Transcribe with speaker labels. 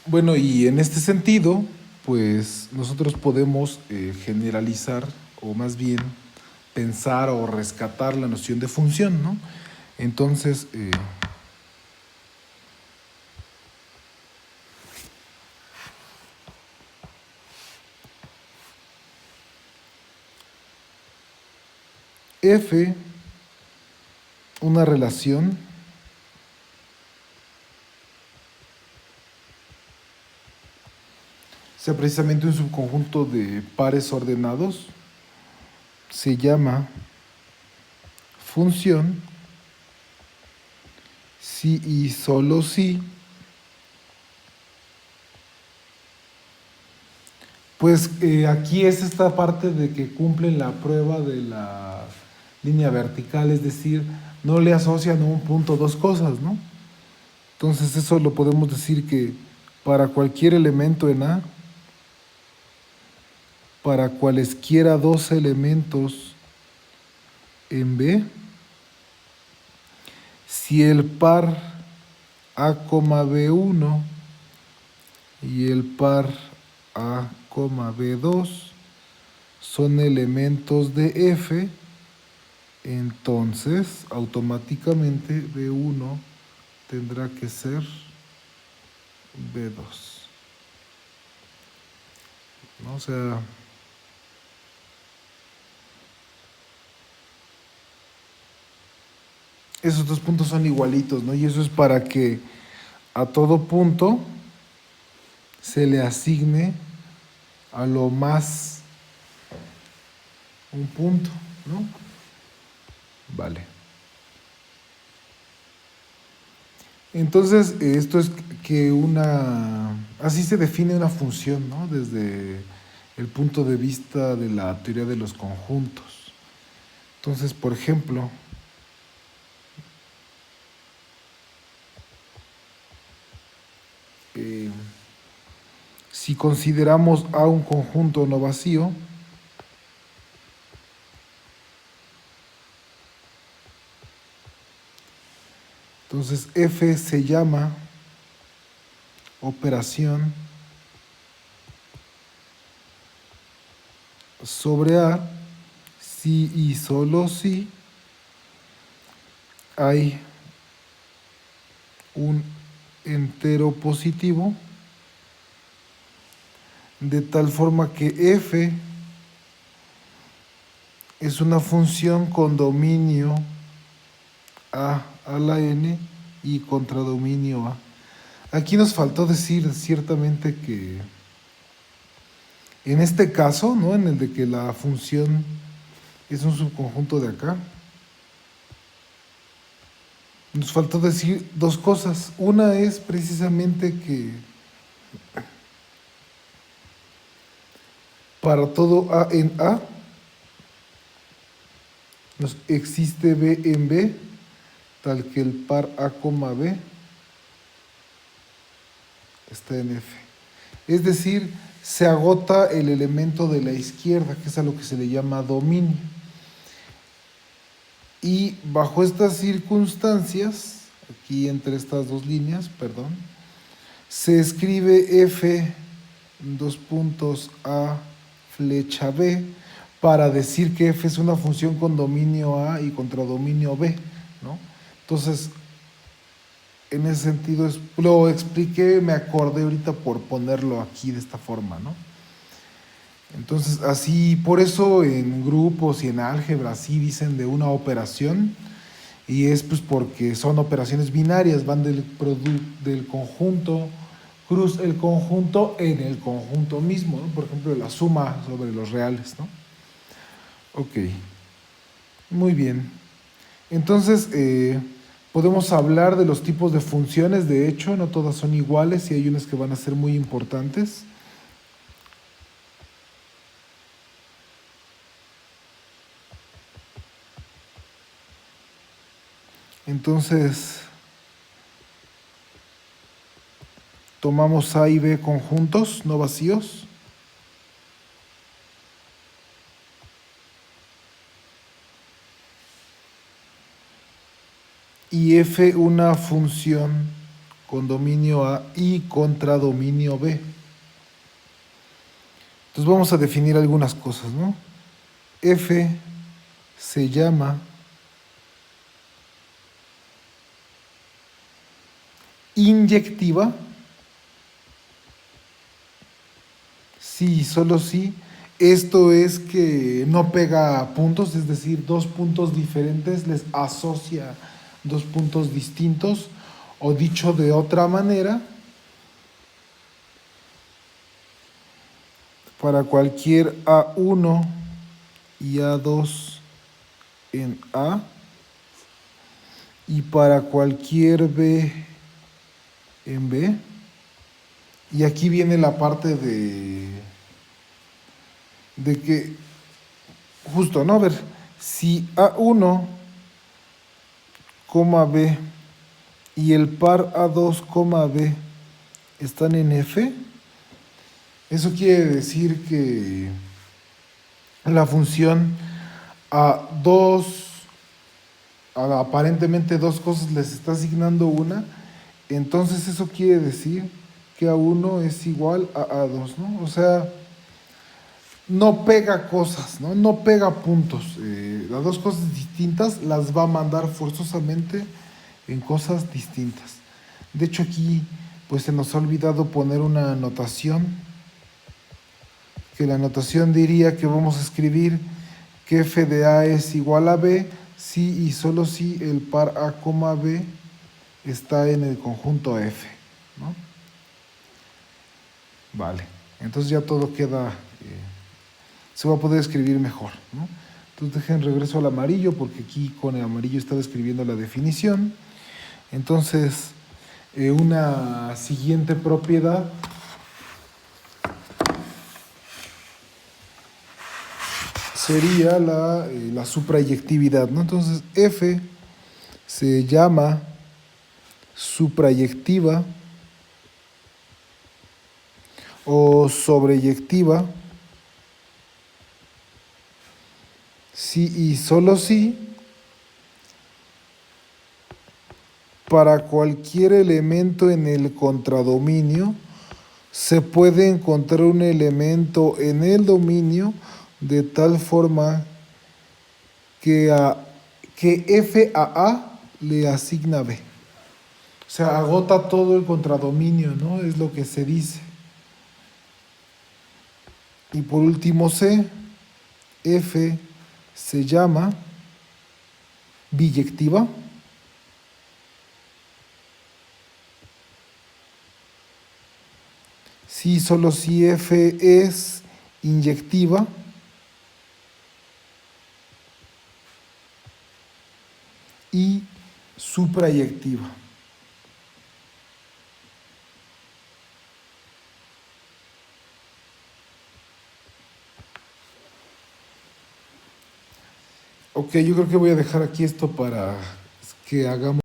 Speaker 1: Bueno, y en este sentido, pues nosotros podemos generalizar, o más bien pensar o rescatar la noción de función, ¿no? Entonces, F, una relación, sea precisamente un subconjunto de pares ordenados, se llama función si y solo si, pues aquí es esta parte de que cumplen la prueba de la línea vertical, es decir, no le asocian a un punto dos cosas, ¿no? Entonces eso lo podemos decir que para cualquier elemento en A, para cualesquiera dos elementos en B, si el par A, B1 y el par A, B2 son elementos de F, entonces automáticamente B1 tendrá que ser B2, ¿no? O sea, esos dos puntos son igualitos, ¿no? Y eso es para que a todo punto se le asigne a lo más un punto, ¿no? Vale. Entonces, esto es que así se define una función, ¿no? Desde el punto de vista de la teoría de los conjuntos. Entonces, por ejemplo, eh, si consideramos A un conjunto no vacío, entonces F se llama operación sobre A si y solo si hay un entero positivo, de tal forma que F es una función con dominio a la n y contradominio a. Aquí nos faltó decir ciertamente que en este caso, ¿no? En el de que la función es un subconjunto de acá, nos faltó decir dos cosas. Una es precisamente que para todo A en A nos existe B en B, tal que el par A, B está en F. Es decir, se agota el elemento de la izquierda, que es a lo que se le llama dominio. Y bajo estas circunstancias, aquí entre estas dos líneas, perdón, se escribe F dos puntos A flecha B para decir que F es una función con dominio A y contradominio B, ¿no? Entonces, en ese sentido, lo expliqué, me acordé ahorita por ponerlo aquí de esta forma, ¿no? Entonces, así, por eso en grupos y en álgebra así dicen de una operación, y es pues porque son operaciones binarias, van del conjunto, cruz el conjunto en el conjunto mismo, ¿no? Por ejemplo, la suma sobre los reales, ¿no? Ok, muy bien. Entonces, podemos hablar de los tipos de funciones, de hecho, no todas son iguales y hay unas que van a ser muy importantes. Entonces, tomamos A y B conjuntos, no vacíos. Y F una función con dominio A y contra dominio B. Entonces vamos a definir algunas cosas, ¿no? F se llama inyectiva si, solo si esto es que no pega puntos, es decir, dos puntos diferentes les asocia dos puntos distintos, o dicho de otra manera, para cualquier A1 y A2 en A, y para cualquier B en B. Y aquí viene la parte de que, justo, ¿no? A ver, si A1, B y el par A2, B están en F, eso quiere decir que la función aparentemente dos cosas les está asignando una, entonces eso quiere decir que A1 es igual a A2, ¿no? O sea, no pega cosas, ¿no? No pega puntos. Las dos cosas distintas las va a mandar forzosamente en cosas distintas. De hecho, aquí pues se nos ha olvidado poner una anotación, que la anotación diría que vamos a escribir que f de A es igual a B si y solo si el par A, B está en el conjunto F, ¿no? Vale, entonces ya todo queda, se va a poder escribir mejor, ¿no? Entonces dejen regreso al amarillo, porque aquí con el amarillo estaba escribiendo la definición. Entonces, una siguiente propiedad sería la suprayectividad, ¿no? Entonces, F se llama suprayectiva o sobreyectiva si y solo si para cualquier elemento en el contradominio se puede encontrar un elemento en el dominio de tal forma que F a A le asigna B. O sea, agota todo el contradominio, ¿no? Es lo que se dice. Y por último C, F se llama biyectiva si solo si F es inyectiva y suprayectiva. Ok, yo creo que voy a dejar aquí esto para que hagamos